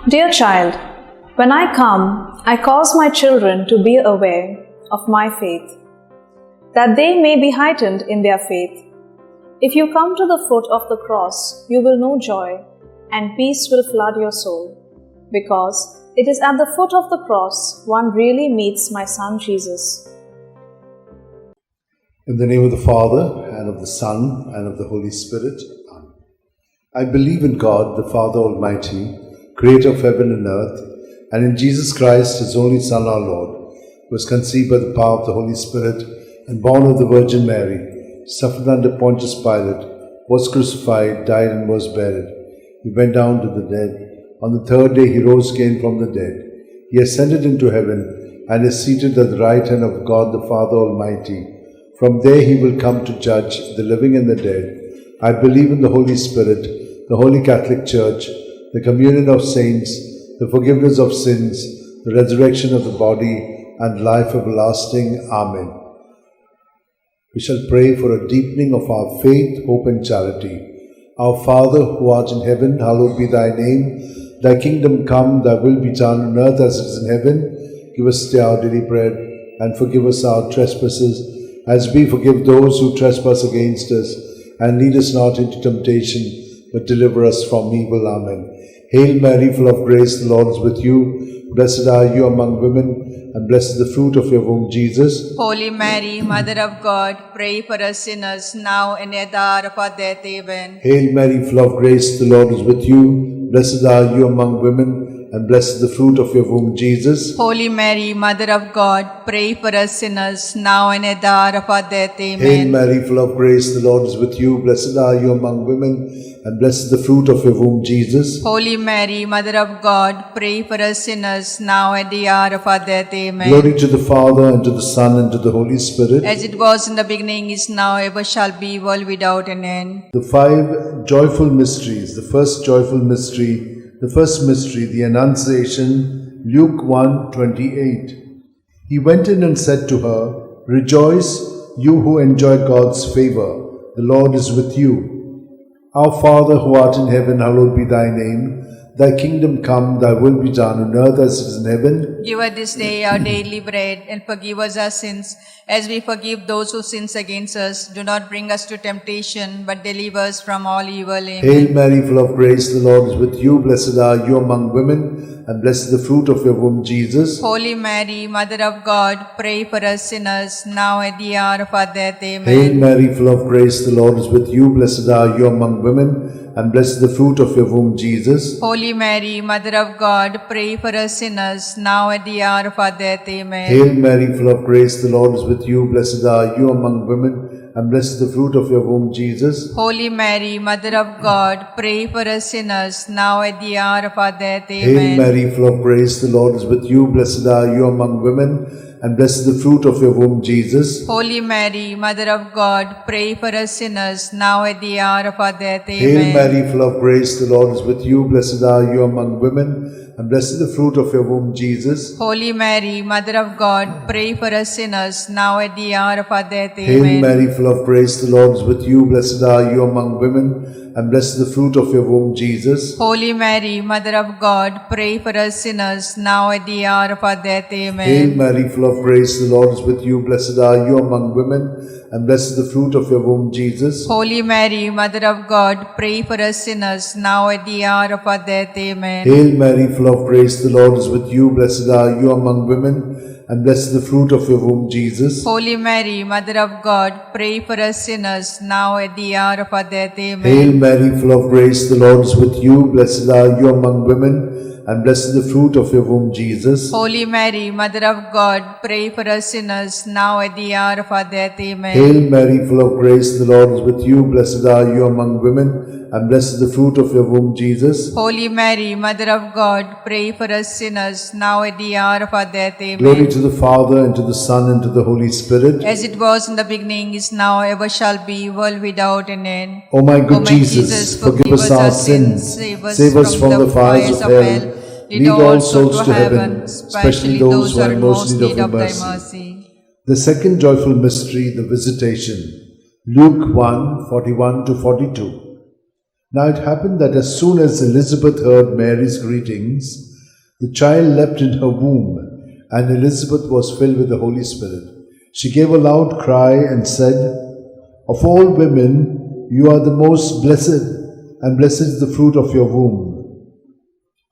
Dear child, when I come, I cause my children to be aware of my faith, that they may be heightened in their faith. If you come to the foot of the cross, you will know joy, and peace will flood your soul, because it is at the foot of the cross one really meets my son Jesus. In the name of the Father, and of the Son, and of the Holy Spirit. Amen. I believe in God, the Father Almighty, creator of heaven and earth, and in Jesus Christ, his only Son, our Lord, who was conceived by the power of the Holy Spirit, and born of the Virgin Mary, suffered under Pontius Pilate, was crucified, died, and was buried. He went down to the dead. On the third day he rose again from the dead. He ascended into heaven, and is seated at the right hand of God the Father Almighty. From there he will come to judge the living and the dead. I believe in the Holy Spirit, the Holy Catholic Church, the communion of saints, the forgiveness of sins, the resurrection of the body, and life everlasting. Amen. We shall pray for a deepening of our faith, hope, and charity. Our Father, who art in heaven, hallowed be thy name. Thy kingdom come, thy will be done on earth as it is in heaven. Give us today our daily bread, and forgive us our trespasses, as we forgive those who trespass against us. And lead us not into temptation, but deliver us from evil. Amen. Hail Mary, full of grace, the Lord is with you. Blessed are you among women, and blessed is the fruit of your womb, Jesus. Holy Mary, Mother of God, pray for us sinners, now and at the hour of our death. Amen. Hail Mary, full of grace, the Lord is with you. Blessed are you among women, and blessed is the fruit of your womb, Jesus. Holy Mary, Mother of God, pray for us sinners, now and at the hour of our death. Amen. Hail Mary, full of grace, the Lord is with you. Blessed are you among women, and blessed is the fruit of your womb, Jesus. Holy Mary, Mother of God, pray for us sinners, now at the hour of our death. Amen. Glory to the Father, and to the Son, and to the Holy Spirit. As it was in the beginning, is now, ever shall be, world without an end. The five joyful mysteries. The first joyful mystery, the Annunciation, Luke 1:28. He went in and said to her, Rejoice, you who enjoy God's favor. The Lord is with you. Our Father, who art in heaven, hallowed be thy name. Thy kingdom come, thy will be done on earth as it is in heaven. Give us this day our daily bread, and forgive us our sins, as we forgive those who sin against us. Do not bring us to temptation, but deliver us from all evil. Amen. Hail Mary, full of grace, the Lord is with you. Blessed are you among women, and blessed is the fruit of your womb, Jesus. Holy Mary, Mother of God, pray for us sinners, now at the hour of our death. Amen. Hail Mary, full of grace, the Lord is with you. Blessed are you among women, and blessed is the fruit of your womb, Jesus. Holy Mary, Mother of God, pray for us sinners, now at the hour of our death. Amen. Hail Mary, full of grace, the Lord is with you. Blessed are you among women, and blessed is the fruit of your womb, Jesus. Holy Mary, Mother of God, pray for us sinners, now at the hour of our death. Amen. Hail Mary, full of grace, the Lord is with you. Blessed are you among women, and blessed is the fruit of your womb, Jesus. Holy Mary, Mother of God, pray for us sinners, now at the hour of our death. Amen. Hail Mary, full of grace, the Lord is with you. Blessed are you among women, and blessed is the fruit of your womb, Jesus. Holy Mary, Mother of God, pray for us sinners, now at the hour of our death. Amen. Hail Mary, full of grace, the Lord is with you. Blessed are you among women, and blessed is the fruit of your womb, Jesus. Holy Mary, Mother of God, pray for us sinners, now at the hour of our death. Amen. Hail Mary, full of grace, the Lord is with you. Blessed are you among women, and blessed is the fruit of your womb, Jesus. Holy Mary, Mother of God, pray for us sinners, now at the hour of our death. Amen. Hail Mary, full of grace, the Lord is with you. Blessed are you among women, and blessed is the fruit of your womb, Jesus. Holy Mary, Mother of God, pray for us sinners, now at the hour of our death. Amen. Hail Mary, full of grace, the Lord is with you. Blessed are you among women, and blessed is the fruit of your womb, Jesus. Holy Mary, Mother of God, pray for us sinners, now at the hour of our death. Amen. Hail Mary, full of grace, the Lord is with you. Blessed are you among women, and blessed is the fruit of your womb, Jesus. Holy Mary, Mother of God, pray for us sinners, now at the hour of our death. Amen. Glory to the Father, and to the Son, and to the Holy Spirit. As it was in the beginning, is now, ever shall be, world without an end. O my good Jesus, forgive us our sins, save us from the fires of hell, lead all souls to heaven, especially those who are in most need of thy mercy. The second joyful mystery, the Visitation. Luke 1:41-42. Now it happened that as soon as Elizabeth heard Mary's greetings, the child leapt in her womb, and Elizabeth was filled with the Holy Spirit. She gave a loud cry and said, "Of all women, you are the most blessed, and blessed is the fruit of your womb.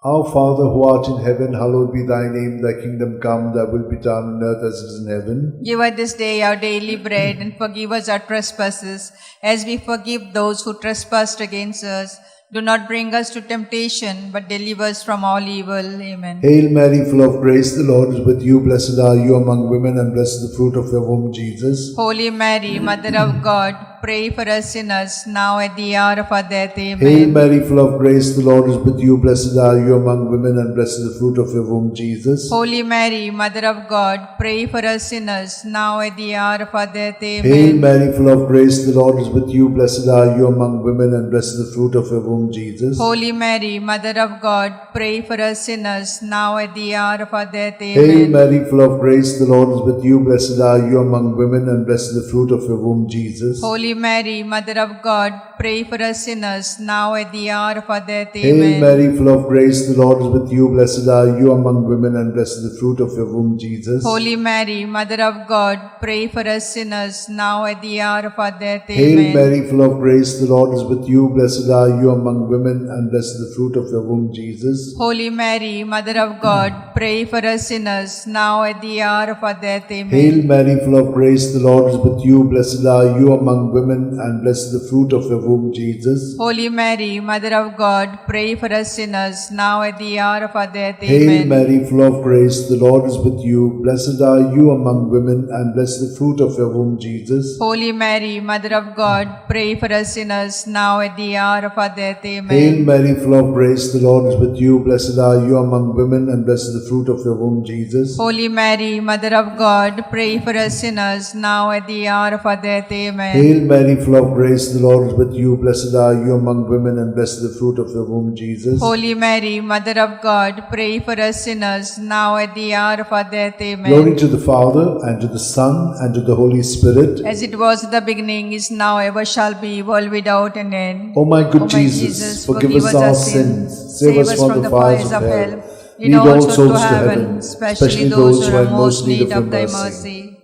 Our Father who art in heaven, hallowed be thy name. Thy kingdom come, thy will be done on earth as it is in heaven. Give us this day our daily bread, and forgive us our trespasses, as we forgive those who trespass against us. Do not bring us to temptation, but deliver us from all evil. Amen. Hail Mary, full of grace, the Lord is with you. Blessed are you among women, and blessed is the fruit of your womb, Jesus. Holy Mary, Mother of God, pray for us sinners, now at the hour of our death. Amen. Hail Mary, full of grace, the Lord is with you. Blessed are you among women, and blessed is the fruit of your womb, Jesus. Holy Mary, Mother of God, pray for us sinners, now at the hour of our death. Amen. Hail Mary, full of grace, the Lord is with you. Blessed are you among women, and blessed is the fruit of your womb, Jesus. Holy Mary, Mother of God, pray for us sinners, now at the hour of our death. Amen. Hail Mary, full of grace, the Lord is with you. Blessed are you among women, and blessed is the fruit of your womb, Jesus. Holy Mary, Mother of God, pray for us sinners, now at the hour of our death. Hail Amen. Mary, full of grace, the Lord is with you. Blessed are you among women, and blessed is the fruit of your womb, Jesus. Holy Mary, Mother of God, pray for us sinners, now at the hour of our death. Hail Amen. Mary, full of grace, the Lord is with you. Blessed are you among women, and blessed is the fruit of your womb, Jesus. Holy Mary, Mother of God, pray for us sinners, now at the hour of our death. Amen. Hail Mary, full of grace, the Lord is with you. Blessed are you among women, and blessed is the fruit of your womb, Jesus. Holy Mary, Mother of God, pray for us sinners, now at the hour of our death. Hail Amen. Mary, full of grace, the Lord is with you. Blessed are you among women, and blessed is the fruit of your womb, Jesus. Holy Mary, Mother of God, pray for us sinners, now at the hour of our death. Amen. Hail Mary, full of grace, the Lord is with you. Blessed are you among women, and blessed is the fruit of your womb, Jesus. Holy Mary, Mother of God, pray for us sinners, now at the hour of our death. Amen. Hail Mary, full of grace, the Lord is with you. Blessed are you among women, and blessed is the fruit of your womb, Jesus. Holy Mary, Mother of God, pray for us sinners, now at the hour of our death. Amen. Glory to the Father, and to the Son, and to the Holy Spirit. As it was in the beginning, is now, ever shall be, world without an end. O my good O my Jesus, forgive us our sins, save us from the fires of hell. Lead all souls to heaven, especially those who are in most need of thy mercy.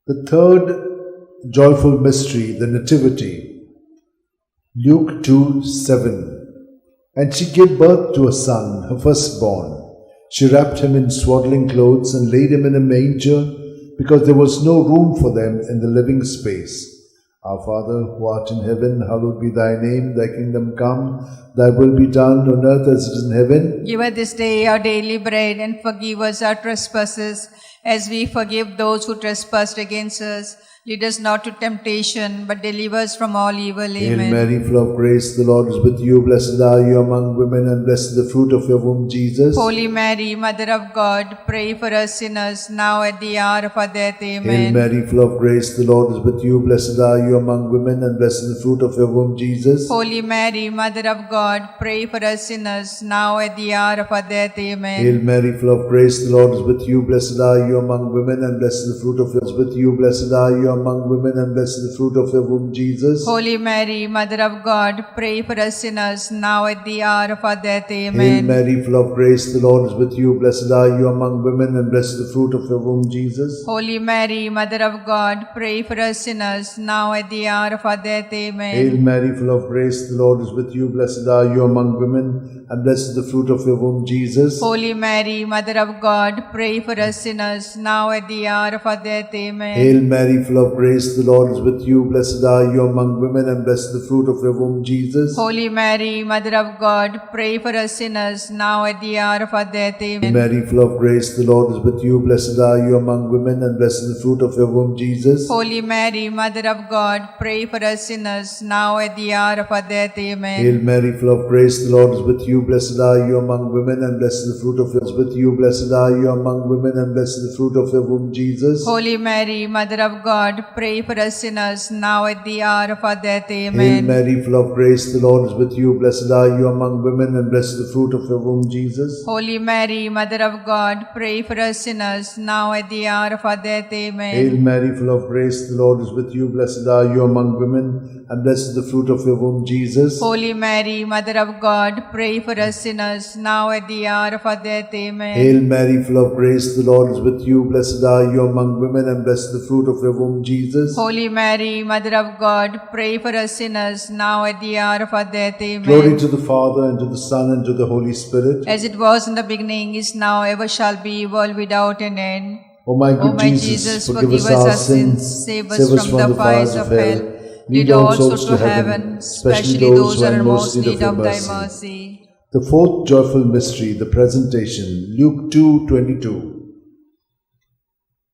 The third joyful mystery, the Nativity. Luke 2:7. And she gave birth to a son, her firstborn. She wrapped him in swaddling clothes and laid him in a manger, because there was no room for them in the living space. Our Father, who art in heaven, hallowed be thy name. Thy kingdom come, thy will be done on earth as it is in heaven. Give us this day our daily bread, and forgive us our trespasses, as we forgive those who trespass against us. Lead us not to temptation, but deliver us from all evil. Hail Amen. Mary, full of grace, the Lord is with you. Blessed are you among women, and blessed is the fruit of your womb, Jesus. Holy Mary, Mother of God, pray for us sinners, now at the hour of our death. Hail Amen. Mary, full of grace, the Lord is with you. Blessed are you among women, and blessed is the fruit of your womb, Jesus. Holy Mary, Mother of God, pray for us sinners, now at the hour of our death. Amen. Hail Mary, full of grace, the Lord is with you. Blessed are you among women, and blessed is the fruit of your womb, with you. Blessed are you among women, and blessed is the fruit of your womb, Jesus. Holy Mary, Mother of God, pray for us sinners, now at the hour of our death. Hail Amen. Mary, full of grace, the Lord is with you. Blessed are you among women, and blessed is the fruit of your womb, Jesus. Holy Mary, Mother of God, pray for us sinners, now at the hour of our death. Amen. Hail Mary, full of grace, the Lord is with you. Blessed are you among women, and blessed is the fruit of your womb, Jesus. Holy Mary, Mother of God, pray for us sinners, now at the hour of our death. Amen. Hail Mary, full of grace, the Lord is with you. Blessed are you among women, and blessed is the fruit of your womb, Jesus. Holy Mary, Mother of God, pray for us sinners, now at the hour of our death. Hail Amen. Mary, full of grace, the Lord is with you. Blessed are you among women, and blessed is the fruit of your womb, Jesus. Holy Mary, Mother of God, pray for us sinners, now at the hour of our death. Amen. Hail Mary, full of grace, the Lord is with you. Blessed are you among women, and blessed is the fruit of your womb, with you. Blessed are you among women, and blessed is the fruit of your womb, Jesus. Holy Mary, Mother of God, God, pray for us sinners, now at the hour of our death. Hail Amen. Mary, full of grace, the Lord is with you. Blessed are you among women, and blessed is the fruit of your womb, Jesus. Holy Mary, Mother of God, pray for us sinners, now at the hour of our death. Amen. Hail Mary, full of grace, the Lord is with you. Blessed are you among women, and blessed is the fruit of your womb, Jesus. Holy Mary, Mother of God, pray for us sinners, now at the hour of our death. Amen. Hail Mary, full of grace, the Lord is with you. Blessed are you among women, and blessed is the fruit of your womb, Jesus. Holy Mary, Mother of God, pray for us sinners, now at the hour of our death. Amen. Glory to the Father, and to the Son, and to the Holy Spirit. As it was in the beginning, is now, ever shall be, world without an end. O my good O my Jesus, forgive us our sins, save us from the fires of hell. lead all souls to heaven, especially those who are in most need of thy mercy. The fourth joyful mystery, the presentation, Luke 2:22.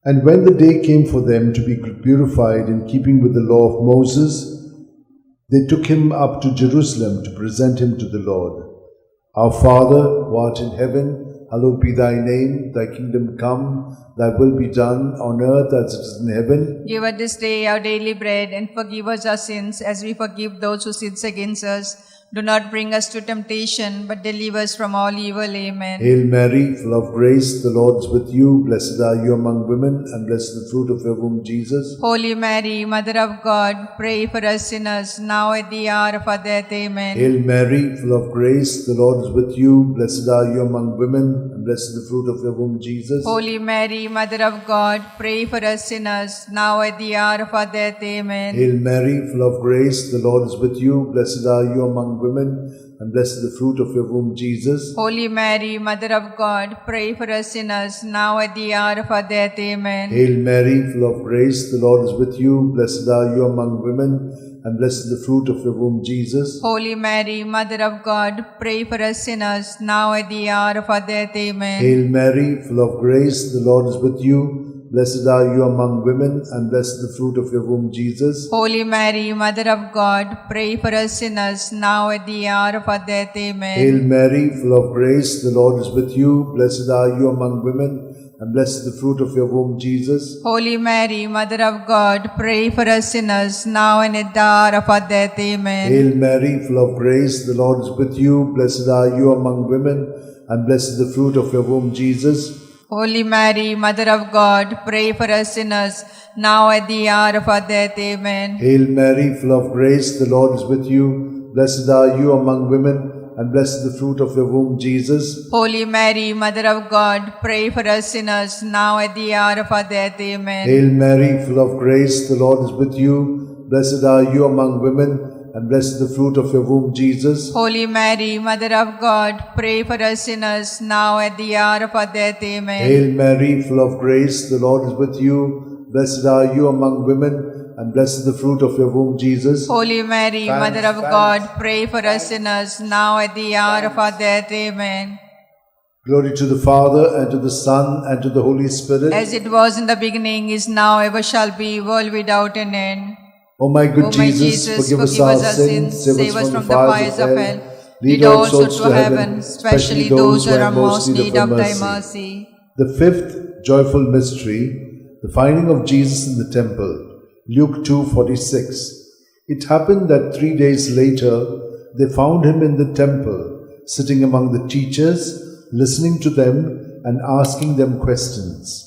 And when the day came for them to be purified in keeping with the law of Moses, they took him up to Jerusalem to present him to the Lord. Our Father, who art in heaven, hallowed be thy name. Thy kingdom come, thy will be done on earth as it is in heaven. Give us this day our daily bread, and forgive us our sins as we forgive those who sin against us. Do not bring us to temptation, but deliver us from all evil. Amen. Hail Mary, full of grace, the Lord is with you. Blessed are you among women, and blessed is the fruit of your womb, Jesus. Holy Mary, Mother of God, pray for us sinners, now at the hour of our death. Amen. Hail Mary, full of grace, the Lord is with you. Blessed are you among women, and blessed is the fruit of your womb, Jesus. Holy Mary, Mother of God, pray for us sinners, now at the hour of our death. Amen. Hail Mary, full of grace, the Lord is with you. Blessed are you among women, and blessed is the fruit of your womb, Jesus. Holy Mary, Mother of God, pray for us sinners, now at the hour of our death. Amen. Hail Mary, full of grace, the Lord is with you. Blessed are you among women, and blessed is the fruit of your womb, Jesus. Holy Mary, Mother of God, pray for us sinners, now at the hour of our death. Amen. Hail Mary, full of grace, the Lord is with you. Blessed are you among women, and blessed is the fruit of your womb, Jesus. Holy Mary, Mother of God, pray for us sinners, now at the hour of our death. Amen. Hail Mary, full of grace, the Lord is with you. Blessed are you among women, and blessed is the fruit of your womb, Jesus. Holy Mary, Mother of God, pray for us sinners, now and at the hour of our death. Amen. Hail Mary, full of grace, the Lord is with you. Blessed are you among women, and blessed is the fruit of your womb, Jesus. Holy Mary, Mother of God, pray for us sinners, now at the hour of our death. Amen. Hail Mary, full of grace, the Lord is with you. Blessed are you among women, and blessed is the fruit of your womb, Jesus. Holy Mary, Mother of God, pray for us sinners, now at the hour of our death. Amen. Hail Mary, full of grace, the Lord is with you. Blessed are you among women, and blessed is the fruit of your womb, Jesus. Holy Mary, Mother of God, pray for us sinners, now at the hour of our death. Amen. Hail Mary, full of grace, the Lord is with you. Blessed are you among women, and blessed is the fruit of your womb, Jesus. Holy Mary, Mother of God, pray for us sinners, now at the hour of our death. Amen. Glory to the Father, and to the Son, and to the Holy Spirit. As it was in the beginning, is now, ever shall be, world without an end. O my good O my Jesus, forgive us our sins, save us from the fires of hell. Lead all souls to heaven, especially those who are in most need of thy mercy. The fifth joyful mystery, the finding of Jesus in the temple, Luke 2:46. It happened that 3 days later, they found him in the temple, sitting among the teachers, listening to them and asking them questions.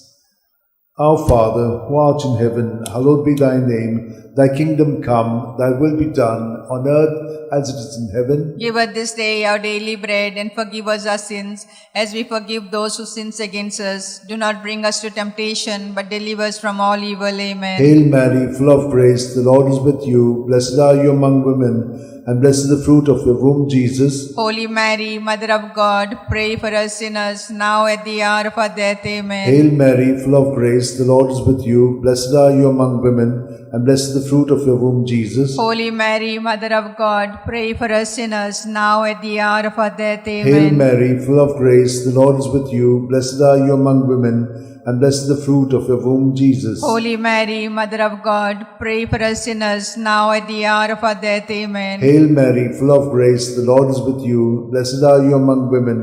Our Father, who art in heaven, hallowed be thy name. Thy kingdom come, thy will be done, on earth as it is in heaven. Give us this day our daily bread, and forgive us our sins, as we forgive those who sin against us. Do not bring us to temptation, but deliver us from all evil. Amen. Hail Mary, full of grace, the Lord is with you. Blessed are you among women, and blessed is the fruit of your womb, Jesus. Holy Mary, Mother of God, pray for us sinners, now at the hour of our death. Amen. Hail Mary, full of grace, the Lord is with you. Blessed are you among women, and blessed is the fruit of your womb, Jesus. Holy Mary, Mother of God, pray for us sinners, now at the hour of our death. Amen. Hail Mary, full of grace, the Lord is with you. Blessed are you among women, and blessed is the fruit of your womb, Jesus. Holy Mary, Mother of God, pray for us sinners, now at the hour of our death. Amen. Hail Mary, full of grace, the Lord is with you. Blessed are you among women,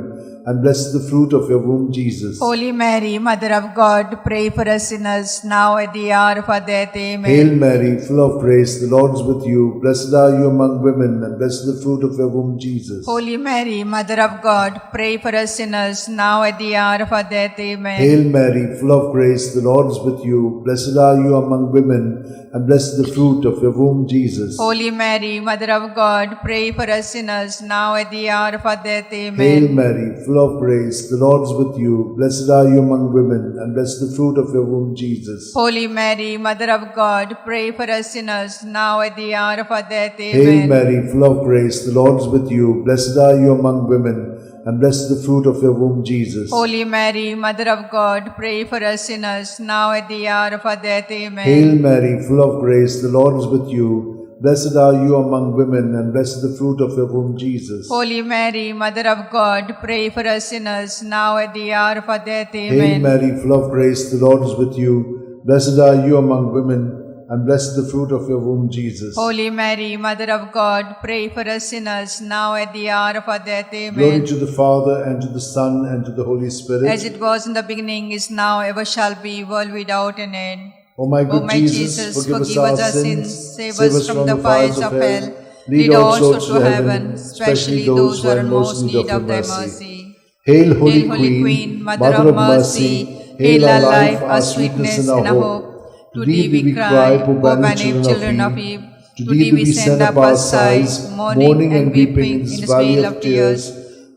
and blessed the fruit of your womb, Jesus. Holy Mary, Mother of God, pray for us sinners, now at the hour of our death. Amen. Hail Mary, full of grace, the Lord is with you. Blessed are you among women, and blessed the fruit of your womb, Jesus. Holy Mary, Mother of God, pray for us sinners, now at the hour of our death. Amen. Hail Mary, full of grace, the Lord is with you. Blessed are you among women, and blessed the fruit of your womb, Jesus. Holy Mary, Mother of God, pray for us sinners, now at the hour of our death. Amen. Hail Mary, full of grace, the Lord is with you. Blessed are you among women, and blessed the fruit of your womb, Jesus. Holy Mary, Mother of God, pray for us sinners, now at the hour of our death. Amen. Hail Mary, full of grace, the Lord is with you. Blessed are you among women, and blessed the fruit of your womb, Jesus. Holy Mary, Mother of God, pray for us sinners, now at the hour of our death. Amen. Hail Mary, full of grace, the Lord is with you. Blessed are you among women, and blessed the fruit of your womb, Jesus. Holy Mary, Mother of God, pray for us sinners, now at the hour of our death. Hail Amen. Mary, full of grace, the Lord is with you. Blessed are you among women, and blessed the fruit of your womb, Jesus. Holy Mary, Mother of God, pray for us sinners, now at the hour of our death. Amen. Glory to the Father, and to the Son, and to the Holy Spirit. As it was in the beginning, is now, ever shall be, world without an end. O my good O my Jesus, forgive us our sins, save us from the fires of hell. Lead all souls to heaven, especially those who are in most need of thy mercy. Hail, Holy Hail, Holy Queen, Mother of mercy, hail our life, our sweetness, and our hope. To thee we cry, poor banished children of Eve. To thee we send up our sighs, mourning and weeping in this vale of tears.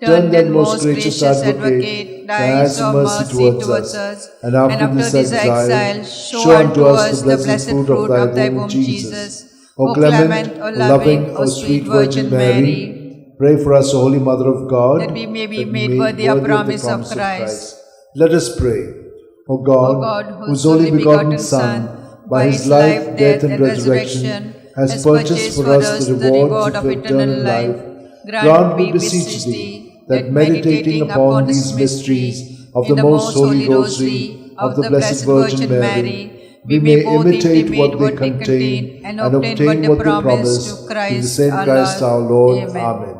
Turn then, most gracious Advocate, thy eyes of mercy towards us, and after this exile, show unto us the blessed fruit of thy womb, Jesus. O clement, O loving, O sweet Virgin Mary, pray for us, O Holy Mother of God, that we may be made worthy of promise of Christ. Let us pray. O God, whose only begotten Son, by his life, death, and resurrection, has purchased for us the reward of eternal life, grant, we beseech thee, that meditating upon these mysteries of the most holy Rosary of the Blessed Virgin Mary, we may imitate what they contain and obtain what they promise through the same Christ our Lord. Amen.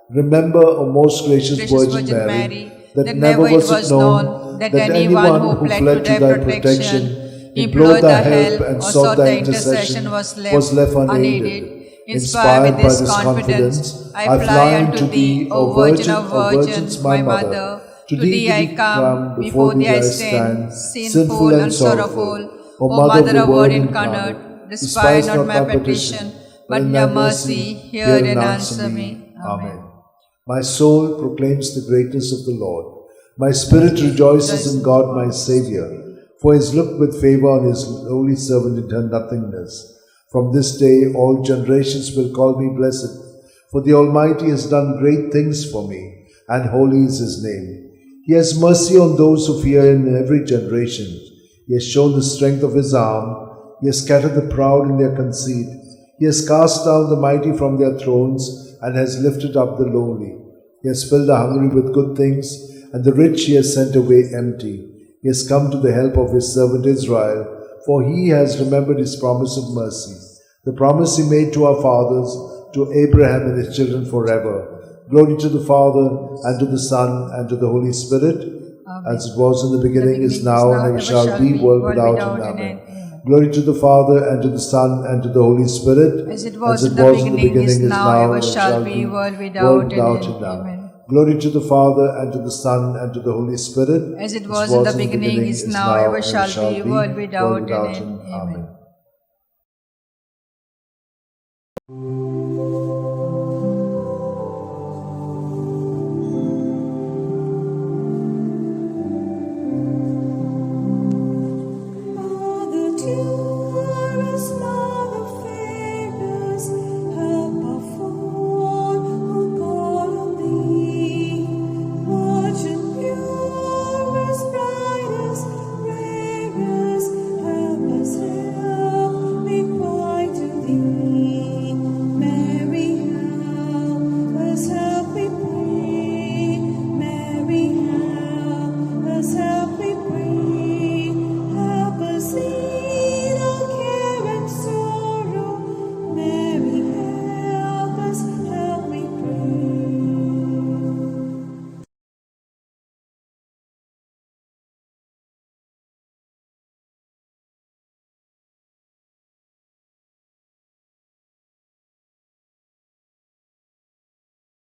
Remember, O most gracious Virgin Mary, that never was it known that anyone who fled to thy protection, implored thy help, and sought thy intercession was left unaided. Inspired by this confidence, I fly unto thee, O Virgin of Virgins, my Mother. To thee I come, before thee I stand, sinful and sorrowful. O Mother of Word incarnate, despise not my petition, but in thy mercy hear and answer me. Amen. My soul proclaims the greatness of the Lord. My spirit rejoices in God my Xavier, for he has looked with favor on his holy servant in her nothingness. From this day all generations will call me blessed, for the Almighty has done great things for me, and holy is his name. He has mercy on those who fear him in every generation. He has shown the strength of his arm. He has scattered the proud in their conceit. He has cast down the mighty from their thrones, and has lifted up the lowly. He has filled the hungry with good things, and the rich he has sent away empty. He has come to the help of his servant Israel, for he has remembered his promise of mercy, the promise he made to our fathers, to Abraham and his children forever. Glory to the Father, and to the Son, and to the Holy Spirit, as it was in the beginning, is now, and ever shall be, world without end. Amen. Glory to the Father, and to the Son, and to the Holy Spirit, as it was in the beginning, is now, ever shall be, world without end. Amen. Glory to the Father, and to the Son, and to the Holy Spirit, as it was in the beginning, is now, ever shall be, world without end. Amen.